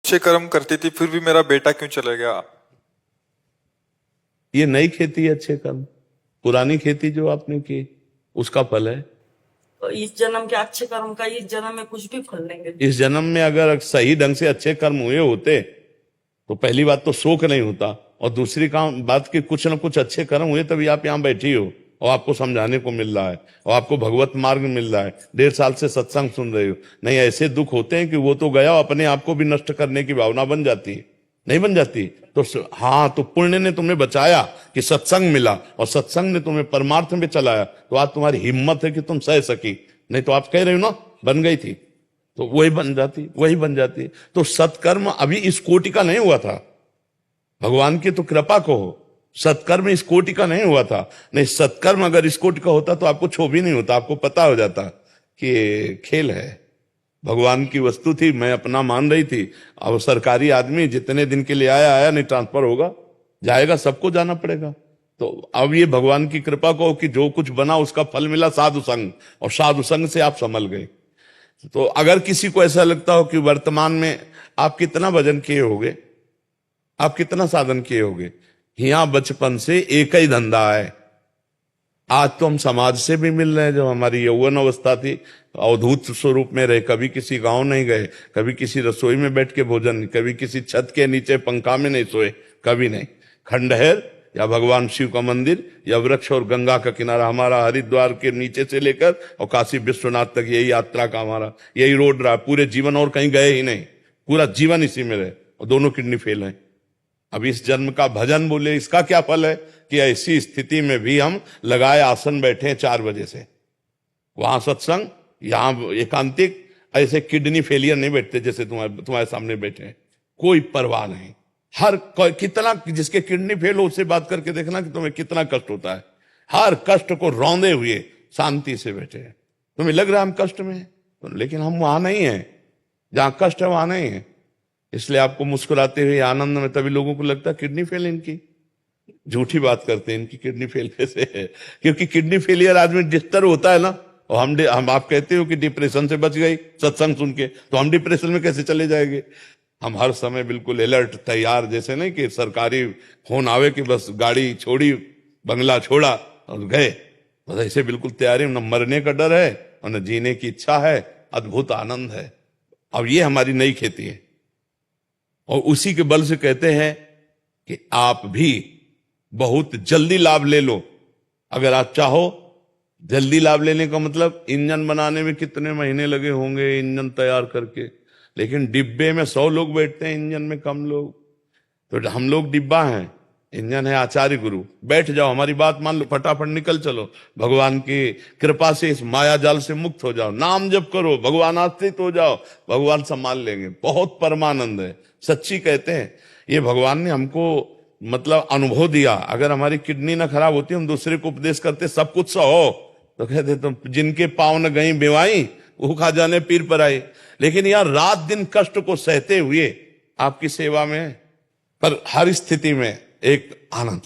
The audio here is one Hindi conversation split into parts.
अच्छे कर्म करती थी फिर भी मेरा बेटा क्यों चला गया? ये नई खेती है, अच्छे कर्म। पुरानी खेती जो आपने की उसका फल है। तो इस जन्म के अच्छे कर्म का इस जन्म में कुछ भी फल लेंगे। इस जन्म में अगर सही ढंग से अच्छे कर्म हुए होते तो पहली बात तो शोक नहीं होता, और दूसरी काम बात कि कुछ ना कुछ अच्छे कर्म हुए तभी आप यहाँ बैठी हो और आपको समझाने को मिल रहा है और आपको भगवत मार्ग मिल रहा है। 1.5 साल से सत्संग सुन रहे हो। नहीं, ऐसे दुख होते हैं कि वो तो गया, अपने आप को भी नष्ट करने की भावना बन जाती है। नहीं बन जाती तो हाँ, तो पुण्य ने तुम्हें बचाया कि सत्संग मिला और सत्संग ने तुम्हें परमार्थ में चलाया, तो आज तुम्हारी हिम्मत है कि तुम सह सकी। नहीं तो आप कह रहे हो ना बन गई थी, तो वही बन जाती। तो सत्कर्म अभी इस कोटि का नहीं हुआ था। भगवान की तो कृपा को हो, सत्कर्म इस कोटि का नहीं हुआ था। नहीं, सत्कर्म अगर इस कोटि का होता तो आपको क्षोभ ही नहीं होता, आपको पता हो जाता कि खेल है, भगवान की वस्तु थी, मैं अपना मान रही थी। अब सरकारी आदमी जितने दिन के लिए आया नहीं, ट्रांसफर होगा, जाएगा, सबको जाना पड़ेगा। तो अब ये भगवान की कृपा को कि जो कुछ बना उसका फल मिला साधु संग, और साधु संग से आप संभल गए। तो अगर किसी को ऐसा लगता हो कि वर्तमान में आप कितना भजन किए होगे, आप कितना साधन किए होगे, यहां बचपन से एक ही धंधा है। आज तो हम समाज से भी मिल रहे हैं। जब हमारी यौवन अवस्था थी अवधूत स्वरूप में रहे, कभी किसी गांव नहीं गए, कभी किसी रसोई में बैठ के भोजन, कभी किसी छत के नीचे पंखा में नहीं सोए, कभी नहीं। खंडहर या भगवान शिव का मंदिर या वृक्ष और गंगा का किनारा, हमारा हरिद्वार के नीचे से लेकर और काशी विश्वनाथ तक यही यात्रा का हमारा यही रोड रहा पूरे जीवन, और कहीं गए ही नहीं, पूरा जीवन इसी में रहे, और दोनों किडनी फेल हैं। अब इस जन्म का भजन बोले, इसका क्या फल है कि ऐसी स्थिति में भी हम लगाए आसन बैठे हैं 4 बजे से, वहां सत्संग, यहां एकांतिक। ऐसे किडनी फेलियर नहीं बैठते जैसे तुम्हारे सामने बैठे हैं, कोई परवाह नहीं। हर कितना जिसके किडनी फेल हो उससे बात करके देखना कि तुम्हें कितना कष्ट होता है। हर कष्ट को रौंदे हुए शांति से बैठे हैं। तुम्हें लग रहा है हम कष्ट में हैं, तो लेकिन हम वहां नहीं है, जहां कष्ट है वहां नहीं है। इसलिए आपको मुस्कुराते हुए आनंद में, तभी लोगों को लगता है किडनी फेल इनकी, झूठी बात करते हैं इनकी किडनी फेल कैसे है, क्योंकि किडनी फेलियर आदमी डिस्टर्ब होता है ना। और हम आप कहते हो कि डिप्रेशन से बच गई सत्संग सुन के, तो हम डिप्रेशन में कैसे चले जाएंगे? हम हर समय बिल्कुल अलर्ट तैयार, जैसे नहीं कि सरकारी फोन आवे कि बस गाड़ी छोड़ी, बंगला छोड़ा और गए, बस ऐसे बिल्कुल तैयारी। न मरने का डर है और न जीने की इच्छा है, अद्भुत आनंद है। अब ये हमारी नई खेती है, और उसी के बल से कहते हैं कि आप भी बहुत जल्दी लाभ ले लो। अगर आप चाहो जल्दी लाभ लेने का मतलब, इंजन बनाने में कितने महीने लगे होंगे इंजन तैयार करके, लेकिन डिब्बे में 100 लोग बैठते हैं, इंजन में कम लोग। तो हम लोग डिब्बा हैं, इंजन है आचार्य गुरु। बैठ जाओ, हमारी बात मान लो, फटाफट निकल चलो, भगवान की कृपा से इस माया जाल से मुक्त हो जाओ, नाम जप करो, भगवान आश्रित हो जाओ, भगवान संभाल लेंगे। बहुत परमानंद है, सच्ची कहते हैं। ये भगवान ने हमको मतलब अनुभव दिया। अगर हमारी किडनी ना खराब होती, हम दूसरे को उपदेश करते सब कुछ सहो, तो कहते तुम जिनके पांव न गई बेवाई वो खा जाने पीर पर आई। लेकिन यार रात दिन कष्ट को सहते हुए आपकी सेवा में, पर हर स्थिति में एक आनंद।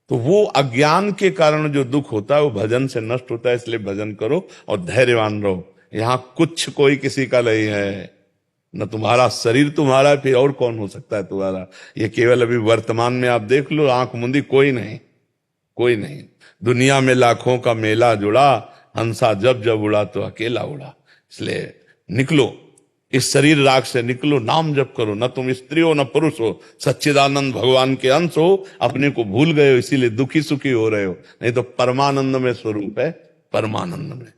तो वो अज्ञान के कारण जो दुख होता है वो भजन से नष्ट होता है। इसलिए भजन करो और धैर्यवान रहो। यहां कुछ कोई किसी का नहीं है, न तुम्हारा शरीर तुम्हारा है, फिर और कौन हो सकता है तुम्हारा? ये केवल अभी वर्तमान में आप देख लो, आंख मुंदी, कोई नहीं, कोई नहीं। दुनिया में लाखों का मेला जुड़ा, हंसा जब जब उड़ा तो अकेला उड़ा। इसलिए निकलो, इस शरीर राग से निकलो, नाम जप करो। न तुम स्त्री हो न पुरुष हो, सच्चिदानंद भगवान के अंश हो, अपने को भूल गए हो, इसीलिए दुखी सुखी हो रहे हो। नहीं तो परमानंद में स्वरूप है, परमानंद में।